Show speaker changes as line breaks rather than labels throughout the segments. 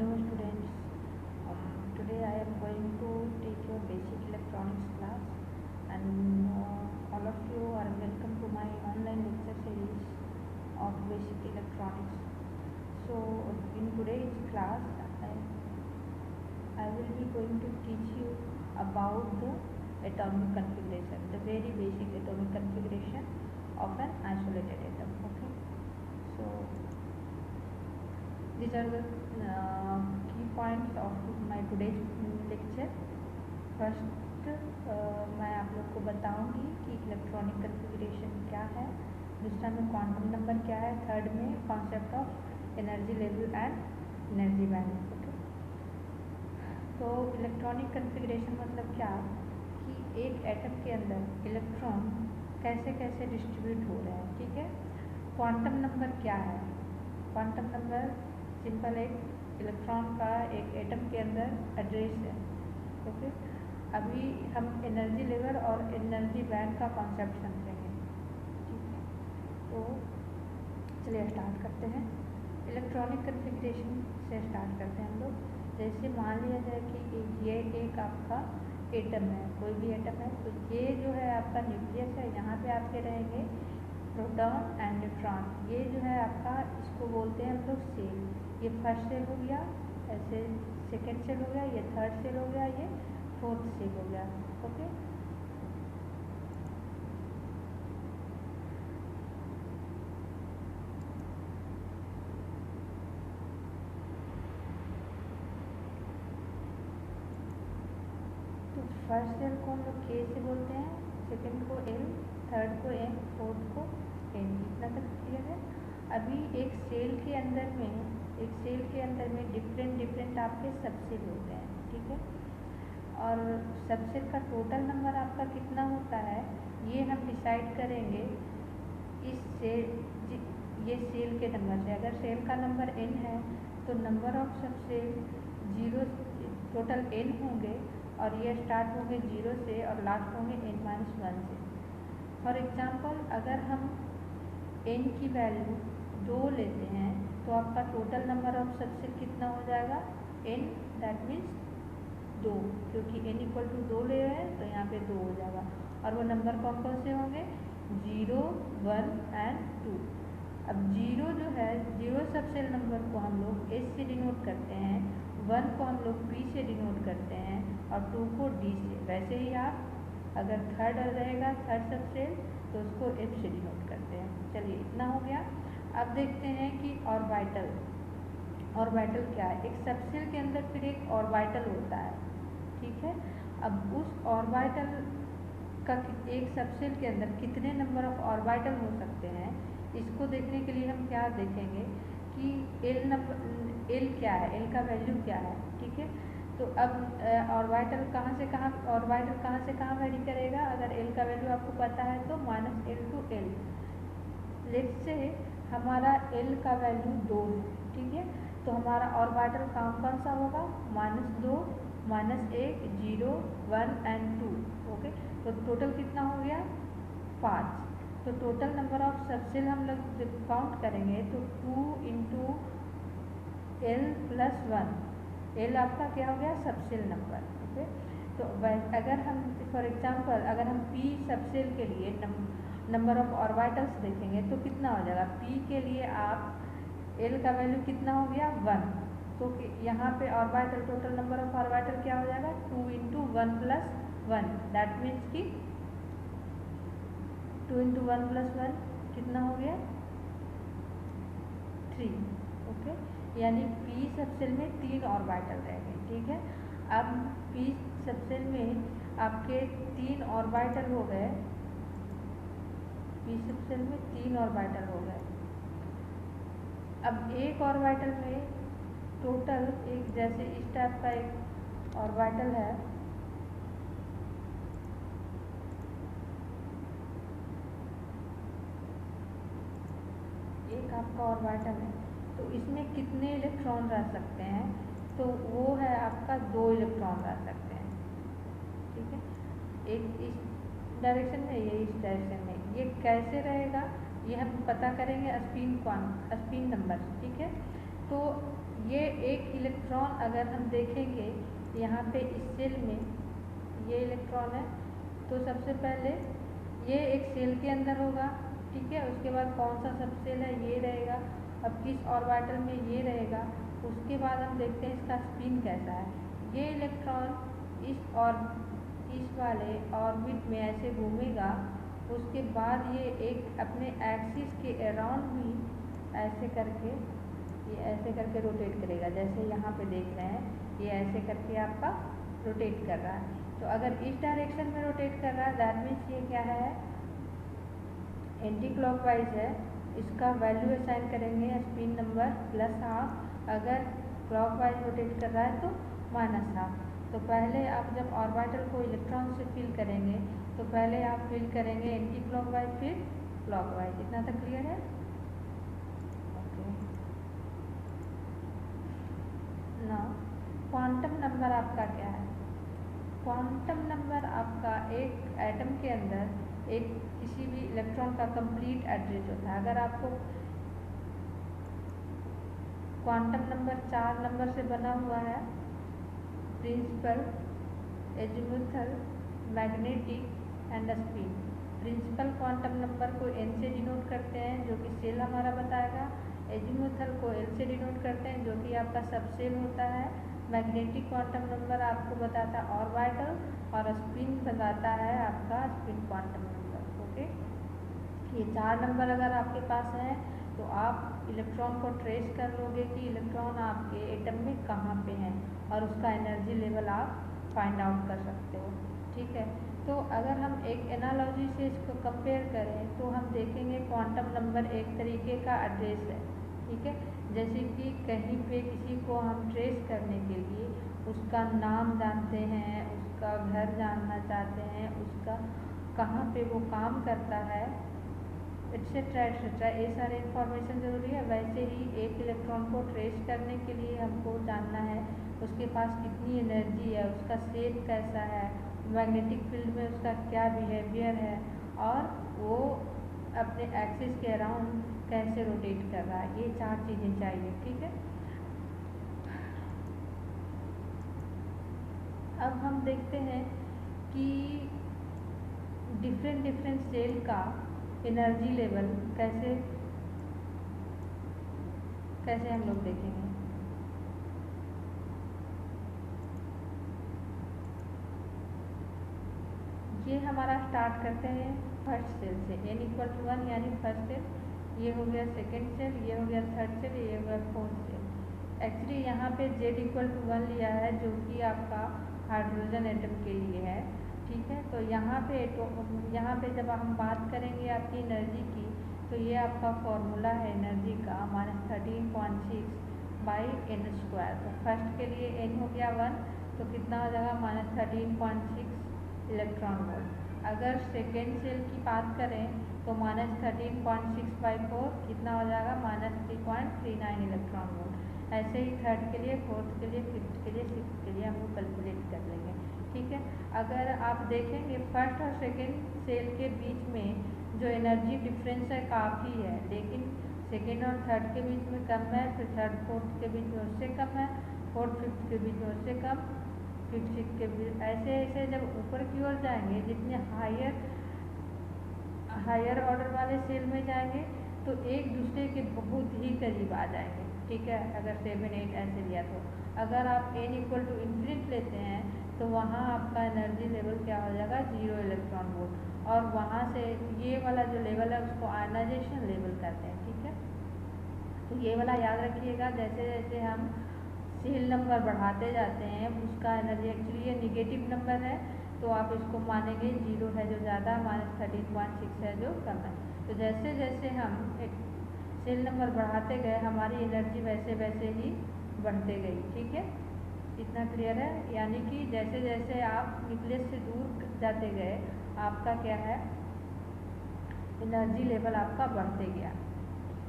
Hello students, today I am going to take your basic electronics class, and all of you are welcome to my online lecture series of basic electronics. So in today's class I will be going to teach you about the atomic configuration, the very basic atomic configuration of an isolated atom. Okay, so these are the key points of my today's lecture. First मैं आप लोग को बताऊंगी कि electronic configuration क्या है, दूसरा में क्वांटम नंबर क्या है, थर्ड में concept of energy level and energy band. Okay, तो इलेक्ट्रॉनिक कन्फिगरेशन मतलब क्या कि एक एटम के अंदर इलेक्ट्रॉन कैसे कैसे डिस्ट्रीब्यूट हो रहे हैं. ठीक है, क्वांटम नंबर क्या है? क्वांटम नंबर सिंपल एक इलेक्ट्रॉन का एक एटम के अंदर एड्रेस है. ओके, अभी हम एनर्जी लेवल और एनर्जी बैंड का कॉन्सेप्ट समझेंगे. ठीक है, तो चलिए स्टार्ट करते हैं. इलेक्ट्रॉनिक कन्फिगरेशन से स्टार्ट करते हैं हम लोग. जैसे मान लिया जाए कि ये एक आपका एटम है, कोई भी एटम है, तो ये जो है आपका न्यूक्लियस है. यहाँ पे आपके रहेंगे प्रोटॉन एंड न्यूट्रॉन. ये जो है आपका, इसको बोलते हैं हम लोग सेल. ये फर्स्ट सेल हो गया, ऐसे सेकेंड सेल हो गया, ये थर्ड सेल हो गया, ये फोर्थ सेल हो गया. ओके, तो फर्स्ट सेल को हम लोग के से बोलते हैं, सेकेंड को एल, थर्ड को एम, फोर्थ को एन. इतना तक क्लियर है. अभी एक सेल के अंदर में डिफरेंट आपके सबसेल होते हैं. ठीक है, और सबसेल का टोटल नंबर आपका कितना होता है ये हम डिसाइड करेंगे इस ये सेल के नंबर से. अगर सेल का नंबर n है तो number of subshell 0 total n होंगे, और ये स्टार्ट होंगे 0 से और लास्ट होंगे n-1 से. फॉर एग्जांपल अगर हम n की वैल्यू 2 लेते हैं तो आपका टोटल नंबर ऑफ सबसेल कितना हो जाएगा? n, दैट मीन्स 2, क्योंकि n इक्वल टू 2 ले रहे हैं तो यहाँ पे 2 हो जाएगा. और वो नंबर कौन कौन से होंगे? 0, 1 एंड 2. अब 0 जो है, 0 सबसेल नंबर को हम लोग S से डिनोट करते हैं, 1 को हम लोग P से डिनोट करते हैं और 2 को D से. वैसे ही आप अगर थर्ड रहेगा थर्ड सबसेल तो उसको F से डिनोट करते हैं. चलिए इतना हो गया. अब देखते हैं कि ऑर्बिटल क्या है. एक सबसेल के अंदर फिर एक ऑर्बिटल होता है. ठीक है, अब उस ऑर्बिटल का एक सबसेल के अंदर कितने नंबर ऑफ ऑर्बिटल हो सकते हैं, इसको देखने के लिए हम क्या देखेंगे कि एल क्या है, एल का वैल्यू क्या है. ठीक है, तो अब ऑर्बिटल कहाँ से कहाँ वैरी करेगा. अगर एल का वैल्यू आपको पता है तो -L to L. Let's say हमारा एल का वैल्यू 2 है. ठीक है, तो हमारा ऑर्बिटल कौन सा होगा? -2, -1, 0, 1 एंड 2. ओके, तो टोटल कितना हो गया? 5. तो टोटल नंबर ऑफ सबसेल हम लोग जब काउंट करेंगे तो 2 इंटू एल प्लस 1. एल आपका क्या हो गया? Subshell number. ओके, तो अगर हम फॉर एग्जांपल अगर हम पी सबसेल के लिए नंबर ऑफ ऑर्बिटल्स देखेंगे तो कितना हो जाएगा? पी के लिए आप एल का वैल्यू कितना हो गया? 1. तो यहाँ पे orbital total number of orbital क्या हो जाएगा? 2 इंटू 1 प्लस 1. दैट मीन्स कि 2 इंटू 1 प्लस 1 कितना हो गया? 3. ओके, यानी पी सबसेल में 3 ऑर्बिटल रह गए. ठीक है, अब पी सबसेल में आपके 3 ऑर्बिटल हो गए. पी सबसेल में 3 ऑर्बिटल हो गए. अब एक ऑर्बिटल में टोटल एक, जैसे इस टाइप का एक ऑर्बिटल है, एक आपका ऑर्बिटल है, तो इसमें कितने इलेक्ट्रॉन रह सकते हैं? तो वो है आपका 2 इलेक्ट्रॉन रह सकते हैं. ठीक है, एक इस डायरेक्शन में, ये इस डायरेक्शन में. ये कैसे रहेगा ये हम पता करेंगे स्पिन नंबर. ठीक है, तो ये एक इलेक्ट्रॉन अगर हम देखेंगे यहाँ पे इस सेल में ये इलेक्ट्रॉन है, तो सबसे पहले ये एक सेल के अंदर होगा, ठीक है। उसके बाद कौन सा सब सेल है ये रहेगा, अब किस ऑर्बिटल में ये रहेगा। उसके बाद हम देखते हैं इसका स्पिन कैसा है। ये इलेक्ट्रॉन इस वाले ऑर्बिट में ऐसे घूमेगा, उसके बाद ये एक अपने एक्सिस के अराउंड भी ऐसे करके रोटेट करेगा। जैसे यहाँ पे देख रहे हैं ये ऐसे करके आपका रोटेट कर रहा है। तो अगर इस डायरेक्शन में रोटेट कर रहा है दैट मीन्स ये क्या है, एंटी क्लॉकवाइज है। इसका वैल्यू असाइन करेंगे स्पिन नंबर +½ अगर क्लॉकवाइज रोटेट कर रहा है तो -½ तो पहले आप जब ऑर्बिटल को इलेक्ट्रॉन से फिल करेंगे तो पहले आप फिल करेंगे एंटी क्लॉकवाइज फिर क्लॉकवाइज। इतना तक क्लियर है? ओके। ना क्वांटम नंबर आपका क्या है? क्वांटम नंबर आपका एक एटम के अंदर एक किसी भी इलेक्ट्रॉन का कंप्लीट एड्रेस होता है। अगर आपको क्वांटम नंबर 4 नंबर से बना हुआ है, principal, azimuthal, magnetic and spin. Principal quantum number को n से डिनोट करते हैं जो कि सेल हमारा बताएगा। एजीमुथल को L से डिनोट करते हैं जो कि आपका सब सेल होता है। मैग्नेटिक क्वांटम नंबर आपको बताता है ऑर्बिटल, और स्पिन बताता है आपका स्पिन क्वांटम नंबर। ओके, ये 4 नंबर अगर आपके पास है तो आप इलेक्ट्रॉन को ट्रेस कर लोगे कि इलेक्ट्रॉन आपके एटम में कहाँ पे है, और उसका एनर्जी लेवल आप फाइंड आउट कर सकते हो, ठीक है। तो अगर हम एक एनालॉजी से इसको कंपेयर करें तो हम देखेंगे क्वांटम नंबर एक तरीके का एड्रेस है, ठीक है। जैसे कि कहीं पे किसी को हम ट्रेस करने के लिए उसका नाम जानते हैं, उसका घर जानना चाहते हैं, उसका कहाँ पे वो काम करता है, एट्सेट्रा एट्सेट्रा, ये सारे इंफॉर्मेशन ज़रूरी है। वैसे ही एक इलेक्ट्रॉन को ट्रेस करने के लिए हमको जानना है उसके पास कितनी एनर्जी है, उसका शेप कैसा है, मैग्नेटिक फील्ड में उसका क्या बिहेवियर है, और वो अपने एक्सिस के अराउंड कैसे रोटेट कर रहा है। ये 4 चीज़ें चाहिए, ठीक है। अब हम देखते हैं कि डिफरेंट सेल का एनर्जी लेवल कैसे हम लोग देखेंगे। ये हमारा स्टार्ट करते हैं फर्स्ट सेल से, n=1 यानी फर्स्ट सेल, ये हो गया सेकेंड सेल, ये हो गया थर्ड सेल, ये हो गया फोर्थ सेल। एक्चुअली यहाँ पे Z=1 लिया है जो कि आपका हाइड्रोजन एटम के लिए है, ठीक है। तो यहाँ पे जब हम बात करेंगे आपकी एनर्जी की, तो ये आपका फॉर्मूला है एनर्जी का -13.6 / n²। तो फर्स्ट के लिए n हो गया 1, तो कितना हो जाएगा -13.6 इलेक्ट्रॉन वोल्ट। अगर सेकेंड सेल की बात करें तो -13.6/4 कितना हो जाएगा -3.39 इलेक्ट्रॉन वोल्ट। ऐसे ही थर्ड के लिए, फोर्थ के लिए, फिफ्थ के लिए, सिक्स्थ के लिए हम लोग कैलकुलेट कर लेंगे, ठीक है। अगर आप देखेंगे फर्स्ट और सेकेंड सेल के बीच में जो एनर्जी डिफरेंस है काफ़ी है, लेकिन सेकेंड और थर्ड के बीच में कम है, फिर थर्ड फोर्थ के बीच में उससे कम है, फोर्थ फिफ्थ के बीच में उससे कम, फिफ्थ सिक्स के बीच, ऐसे ऐसे जब ऊपर की ओर जाएंगे, जितने हायर ऑर्डर वाले सेल में जाएंगे तो एक दूसरे के बहुत ही करीब आ जाएंगे, ठीक है। अगर 7, 8 ऐसे लिया तो अगर आप n=∞ लेते हैं तो वहाँ आपका एनर्जी लेवल क्या हो जाएगा 0 इलेक्ट्रॉन वोल्ट, और वहाँ से ये वाला जो लेवल है उसको आयनाइजेशन लेवल कहते हैं, ठीक है। तो ये वाला याद रखिएगा। जैसे जैसे हम सेल नंबर बढ़ाते जाते हैं उसका एनर्जी, एक्चुअली ये निगेटिव नंबर है तो आप इसको मानेंगे 0 है जो ज़्यादा, -13.6 है जो कम है। तो जैसे जैसे हम एक सेल नंबर बढ़ाते गए हमारी एनर्जी वैसे वैसे ही बढ़ते गई, ठीक है। इतना क्लियर है? यानी कि जैसे जैसे आप न्यूक्लियस से दूर जाते गए आपका क्या है, एनर्जी लेवल आपका बढ़ते गया।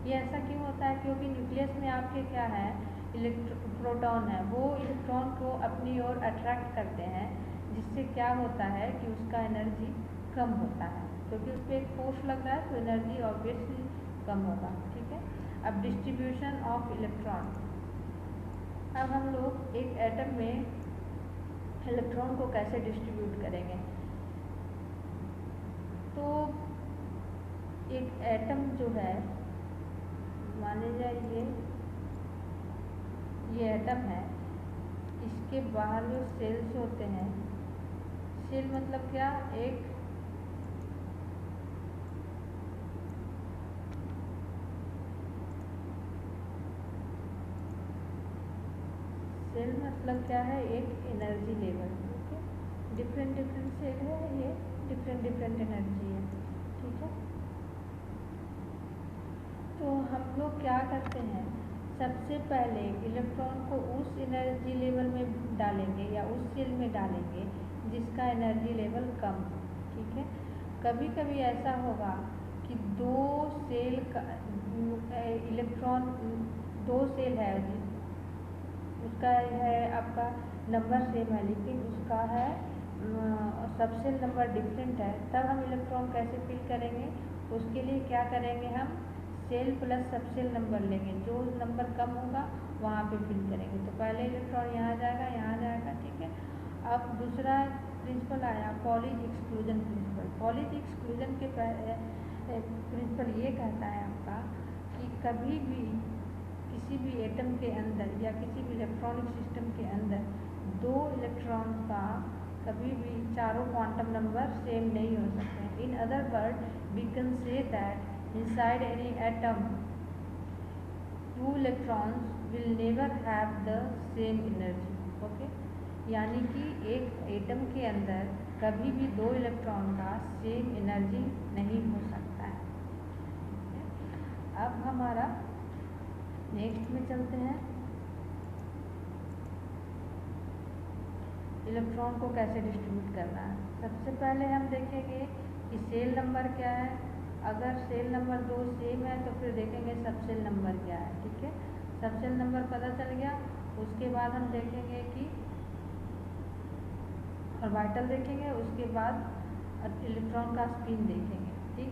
ये ऐसा क्यों होता है? क्योंकि न्यूक्लियस में आपके क्या है, प्रोटॉन है, वो इलेक्ट्रॉन को अपनी ओर अट्रैक्ट करते हैं, जिससे क्या होता है कि उसका एनर्जी कम होता है, क्योंकि उस पर एक फोर्स लग रहा है तो एनर्जी ऑब्वियसली कम होगा, ठीक है। अब डिस्ट्रीब्यूशन ऑफ इलेक्ट्रॉन, अब हम लोग एक एटम में इलेक्ट्रॉन को कैसे डिस्ट्रीब्यूट करेंगे। तो एक एटम जो है, मान लीजिए ये एटम है, इसके बाहर जो सेल्स होते हैं, सेल मतलब क्या, एक सेल मतलब क्या है, एक energy level. Okay, different different cell है, ये डिफरेंट डिफरेंट एनर्जी है, ठीक है। तो हम लोग क्या करते हैं, सबसे पहले इलेक्ट्रॉन को उस एनर्जी लेवल में डालेंगे या उस सेल में डालेंगे जिसका एनर्जी लेवल कम हो, ठीक है। कभी कभी ऐसा होगा कि दो सेल का इलेक्ट्रॉन, दो सेल है, उसका है आपका नंबर सेम है, लेकिन उसका है सबसेल नंबर डिफरेंट है, तब हम इलेक्ट्रॉन कैसे फिल करेंगे। उसके लिए क्या करेंगे, हम सेल प्लस सबसेल नंबर लेंगे, जो नंबर कम होगा वहाँ पे फिल करेंगे। तो पहले इलेक्ट्रॉन यहाँ जाएगा, यहाँ जाएगा, ठीक है। अब दूसरा प्रिंसिपल आया Pauli's exclusion principle. Pauli's exclusion के प्रिंसिपल ये कहता है आपका कि कभी भी किसी भी एटम के अंदर या किसी भी इलेक्ट्रॉनिक सिस्टम के अंदर दो इलेक्ट्रॉन का कभी भी चारों क्वांटम नंबर सेम नहीं हो सकते हैं। In other word we can say that inside any atom two electrons will never have the same energy. Okay, यानी कि एक एटम के अंदर कभी भी दो इलेक्ट्रॉन का सेम एनर्जी नहीं हो सकता है। अब हमारा नेक्स्ट में चलते हैं, इलेक्ट्रॉन को कैसे डिस्ट्रीब्यूट करना है। सबसे पहले हम देखेंगे कि सेल नंबर क्या है। अगर सेल नंबर दो सेम है तो फिर देखेंगे सबसेल नंबर क्या है, ठीक है। सबसेल नंबर पता चल गया, उसके बाद हम देखेंगे कि ऑर्बिटल देखेंगे, उसके बाद इलेक्ट्रॉन का स्पिन देखेंगे, ठीक।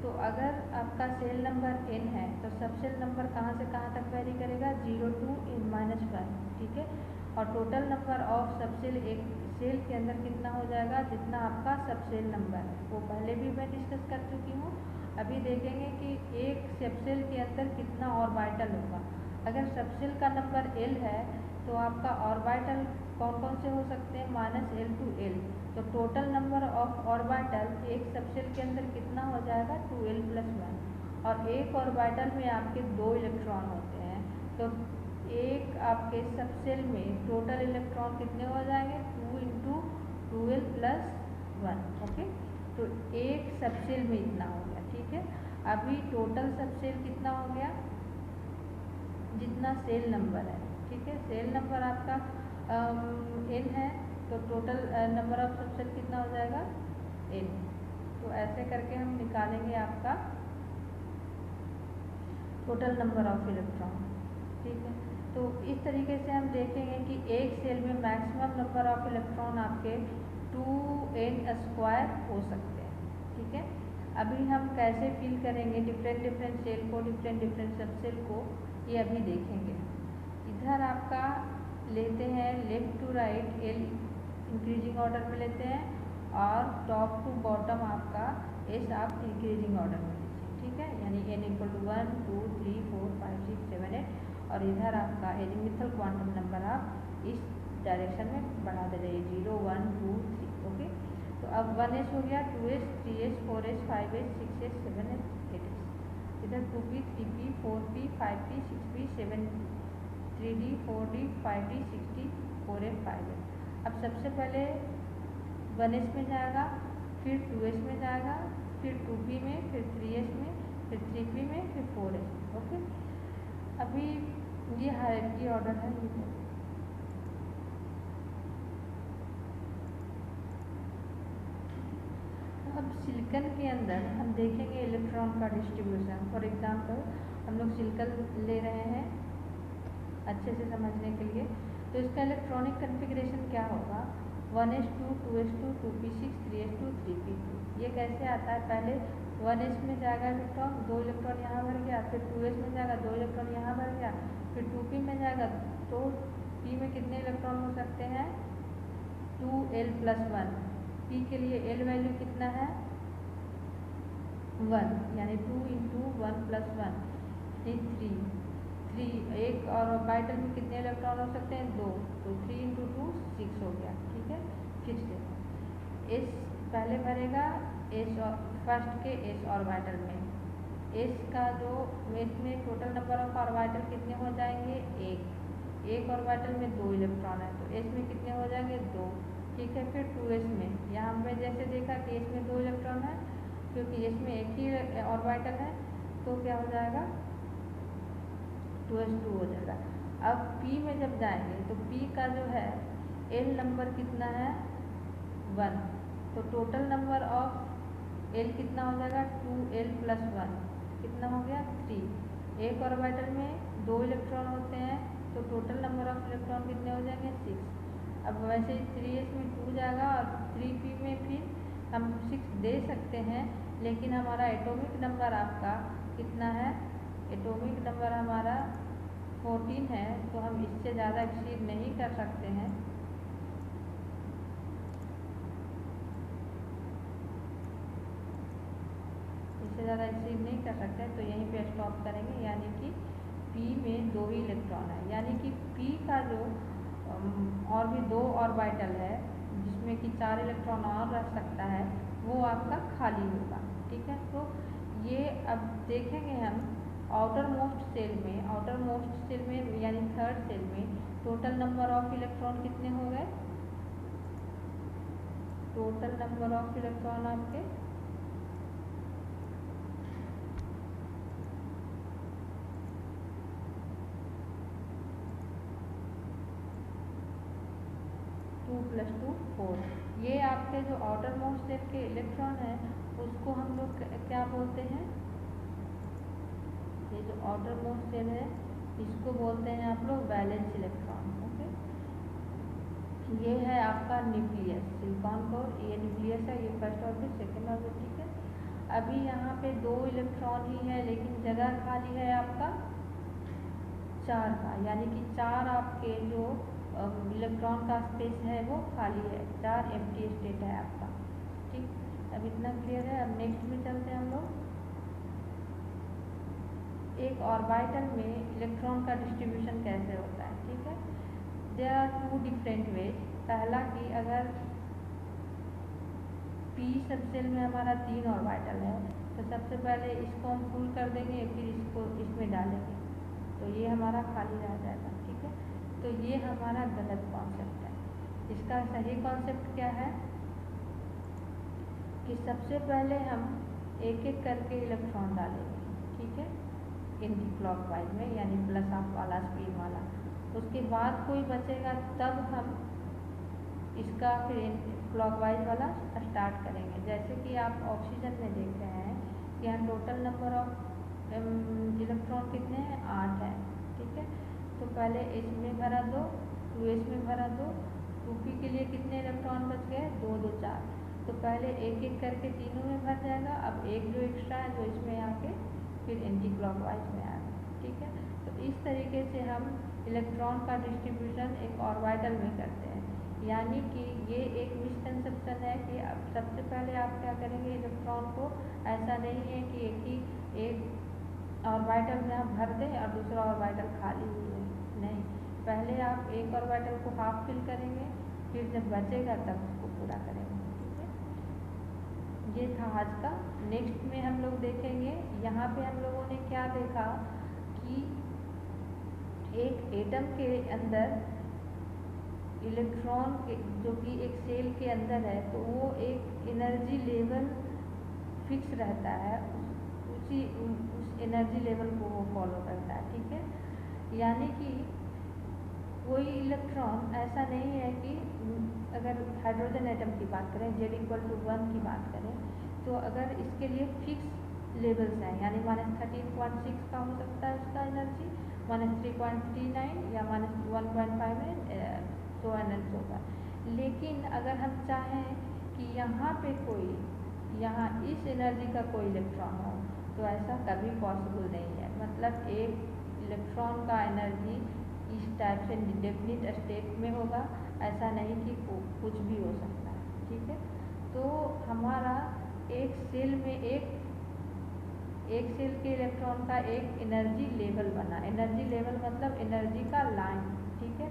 तो अगर आपका सेल नंबर n है तो सबसेल नंबर कहाँ से कहाँ तक वेरी करेगा, 0 to n-1, ठीक है। और टोटल नंबर ऑफ सबसेल एक सेल के अंदर कितना हो जाएगा, जितना आपका सबसेल नंबर है, वो पहले भी मैं डिस्कस कर चुकी हूँ। अभी देखेंगे कि एक सबसेल के अंदर कितना ऑर्बिटल होगा। अगर सबसेल का नंबर l है तो आपका ऑर्बिटल कौन कौन से हो सकते हैं, -l to l। तो टोटल नंबर ऑफ ऑर्बिटल एक सबसेल के अंदर कितना हो जाएगा, 2l+1। और एक ऑर्बिटल में आपके दो इलेक्ट्रॉन होते हैं, तो एक आपके सबसेल में टोटल इलेक्ट्रॉन कितने हो जाएंगे, 2 × 2l+1। ओके, तो एक सबसेल में इतना हो गया, ठीक है। अभी टोटल सबसेल कितना हो गया, जितना सेल नंबर है, ठीक है। सेल नंबर आपका n है तो टोटल नंबर ऑफ सबसेल कितना हो जाएगा, n। तो ऐसे करके हम निकालेंगे आपका टोटल नंबर ऑफ इलेक्ट्रॉन, ठीक है। तो इस तरीके से हम देखेंगे कि एक सेल में मैक्सिमम नंबर ऑफ इलेक्ट्रॉन आपके 2n² हो सकते हैं, ठीक है। अभी हम कैसे फिल करेंगे डिफरेंट डिफरेंट सेल को, डिफरेंट डिफरेंट सबसेल को, ये अभी देखेंगे। इधर आपका लेते हैं left to right L increasing order में लेते हैं, और टॉप टू बॉटम आपका एस आप इंक्रीजिंग ऑर्डर में लीजिए, ठीक है। यानी n = 1 2 3 4 5 6 7 8, और इधर आपका एजीमुथल क्वांटम नंबर आप इस डायरेक्शन में बढ़ा दे रहे 0 1 2 3। ओके, तो अब 1s हो गया, 2s 3s 4s 5s 6s 7s 8s, इधर 2p 3p 4p 5p 6p 7 3d 4d 5d 6d 4f 5f। अब सबसे पहले 1s में जाएगा, फिर 2s में जाएगा, फिर 2p में, फिर 3s में, फिर 3p में, फिर 4s में। ओके, अभी ये हायरार्की ऑर्डर है। अब सिलिकॉन के अंदर हम देखेंगे इलेक्ट्रॉन का डिस्ट्रीब्यूशन। फॉर एग्जांपल हम लोग सिलिकॉन ले रहे हैं अच्छे से समझने के लिए, तो इसका इलेक्ट्रॉनिक कन्फिग्रेशन क्या होगा, 1s2 2s2 2p6 3s2 3p2। ये कैसे आता है, पहले 1s में जाएगा इलेक्ट्रॉन, 2 इलेक्ट्रॉन यहाँ भर गया, फिर 2s में जाएगा, 2 इलेक्ट्रॉन यहाँ भर गया, फिर 2p में जाएगा, तो P में कितने इलेक्ट्रॉन हो सकते हैं 2l+1। P के लिए L वैल्यू कितना है 1, यानी 2 × 1 + 1 3। एक और ऑर्बिटल में कितने इलेक्ट्रॉन हो सकते हैं 2, तो 3 × 2 6 हो गया। ठीक है, फिर से S पहले भरेगा S फर्स्ट के S ऑर्बिटल में। S का जो इसमें टोटल नंबर ऑफ ऑर्बिटल कितने हो जाएंगे एक ऑर्बिटल में 2 इलेक्ट्रॉन है, तो S में कितने हो जाएंगे 2। ठीक है, फिर 2s में यहाँ हमने जैसे देखा कि S में 2 इलेक्ट्रॉन है, क्योंकि S में एक ही ऑर्बिटल है, तो क्या हो जाएगा 2s2 हो जाएगा। अब P में जब जाएंगे तो P का जो है L नंबर कितना है 1, तो टोटल नंबर ऑफ L कितना हो जाएगा 2l+1, कितना हो गया 3। एक ऑर्बिटल में 2 इलेक्ट्रॉन होते हैं, तो टोटल नंबर ऑफ इलेक्ट्रॉन कितने हो जाएंगे 6। अब वैसे 3s में 2 जाएगा और 3p में फिर हम 6 दे सकते हैं, लेकिन हमारा एटॉमिक नंबर आपका कितना है, एटॉमिक नंबर हमारा 14 है, तो हम इससे ज़्यादा एक्सीड नहीं कर सकते हैं। इससे ज़्यादा एक्सीड नहीं कर सकते, तो यहीं पे स्टॉप करेंगे, यानी कि P में 2 ही इलेक्ट्रॉन है, यानी कि P का जो और भी 2 ऑर्बिटल है जिसमें कि 4 इलेक्ट्रॉन और रह सकता है, वो आपका खाली होगा। ठीक है, तो ये अब देखेंगे हम आउटर मोस्ट सेल में यानी थर्ड सेल में टोटल नंबर ऑफ इलेक्ट्रॉन कितने हो गए, टोटल नंबर ऑफ इलेक्ट्रॉन आपके 2 + 2 4। ये आपके जो आउटर मोस्ट सेल के इलेक्ट्रॉन है उसको हम लोग क्या बोलते हैं, ये जो आउटर मोस्ट सेल है इसको बोलते हैं आप लोग वैलेंस इलेक्ट्रॉन। ओके, ये है आपका न्यूक्लियस, सिलिकॉन कोर, ये न्यूक्लियस है, ये फर्स्ट ऑर्बिट सेकेंड ऑर्बिट। ठीक है, अभी यहाँ पे 2 इलेक्ट्रॉन ही है, लेकिन जगह खाली है आपका 4 का, यानी कि 4 आपके जो इलेक्ट्रॉन का स्पेस है वो खाली है, 4 एम्प्टी स्टेट है आपका। ठीक, अब इतना क्लियर है। अब नेक्स्ट में चलते हैं हम लोग। एक ऑर्बिटल में इलेक्ट्रॉन का डिस्ट्रीब्यूशन कैसे होता है। ठीक है, देयर आर 2 डिफरेंट वेज। पहला कि अगर P सब सेल में हमारा 3 ऑर्बिटल है, तो सबसे पहले इसको हम फुल कर देंगे, फिर इसको इसमें डालेंगे, तो ये हमारा खाली रह जाएगा। ठीक है, तो ये हमारा गलत कॉन्सेप्ट है। इसका सही कॉन्सेप्ट क्या है कि सबसे पहले हम एक एक करके इलेक्ट्रॉन डालेंगे। ठीक है, एंटी क्लॉकवाइज में, यानी प्लस ऑफ वाला स्पिन वाला, उसके बाद कोई बचेगा तब हम इसका फिर क्लॉकवाइज वाला स्टार्ट करेंगे। जैसे कि आप ऑक्सीजन में देख रहे हैं कि यहाँ टोटल नंबर ऑफ इलेक्ट्रॉन कितने हैं 8 है। ठीक है, तो पहले इसमें भरा दो, 2s में भरा दो, 2p के लिए कितने इलेक्ट्रॉन बच गए 2 2 4, तो पहले एक एक करके तीनों में भर जाएगा। अब एक जो एक्स्ट्रा है जो इसमें आके फिर एंटी क्लॉकवाइज में आएगा। ठीक है, तो इस तरीके से हम इलेक्ट्रॉन का डिस्ट्रीब्यूशन एक ऑर्बिटल में करते हैं, यानी कि ये एक मिसकंसेप्शन है कि अब सबसे पहले आप क्या करेंगे इलेक्ट्रॉन को, ऐसा नहीं है कि एक ऑर्बिटल में आप भर दें और दूसरा ऑर्बिटल खाली हुई है, नहीं, पहले आप एक ऑर्बिटल को हाफ फिल करेंगे, फिर जब बचेगा तब उसको पूरा करेंगे। ठीक है, ये था आज का। नेक्स्ट में हम लोग देखेंगे, यहाँ पे हम लोगों ने क्या देखा कि एक एटम के अंदर इलेक्ट्रॉन के जो कि एक सेल के अंदर है, तो वो एक एनर्जी लेवल फिक्स रहता है, उस एनर्जी लेवल को वो फॉलो करता है। ठीक है, यानी कि कोई इलेक्ट्रॉन ऐसा नहीं है कि अगर हाइड्रोजन एटम की बात करें Z=1 की बात करें, तो अगर इसके लिए फिक्स लेवल्स हैं, यानी -13.6 का हो सकता है उसका एनर्जी, -3.39 या -1.5 में सो एंड सो का। लेकिन अगर हम चाहें कि यहाँ पे कोई, यहाँ इस एनर्जी का कोई इलेक्ट्रॉन हो, तो ऐसा कभी पॉसिबल नहीं है। मतलब एक इलेक्ट्रॉन का एनर्जी इस टाइप से डेफिनिट स्टेट में होगा, ऐसा नहीं कि कुछ भी हो सकता है। ठीक है, तो हमारा एक सेल में एक सेल के इलेक्ट्रॉन का एक एनर्जी लेवल बना। एनर्जी लेवल मतलब एनर्जी का लाइन। ठीक है,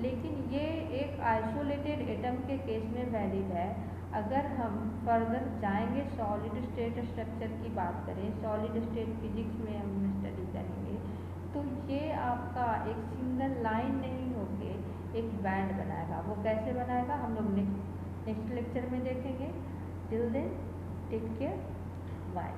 लेकिन ये एक आइसोलेटेड एटम के केस में वैलिड है। अगर हम फर्दर जाएंगे, सॉलिड स्टेट स्ट्रक्चर की बात करें, सॉलिड स्टेट फिजिक्स में हम स्टडी करेंगे, तो ये आपका एक सिंगल लाइन नहीं होके एक बैंड बनाएगा। वो कैसे बनाएगा हम लोग नेक्स्ट लेक्चर में देखेंगे। Till then take care, bye.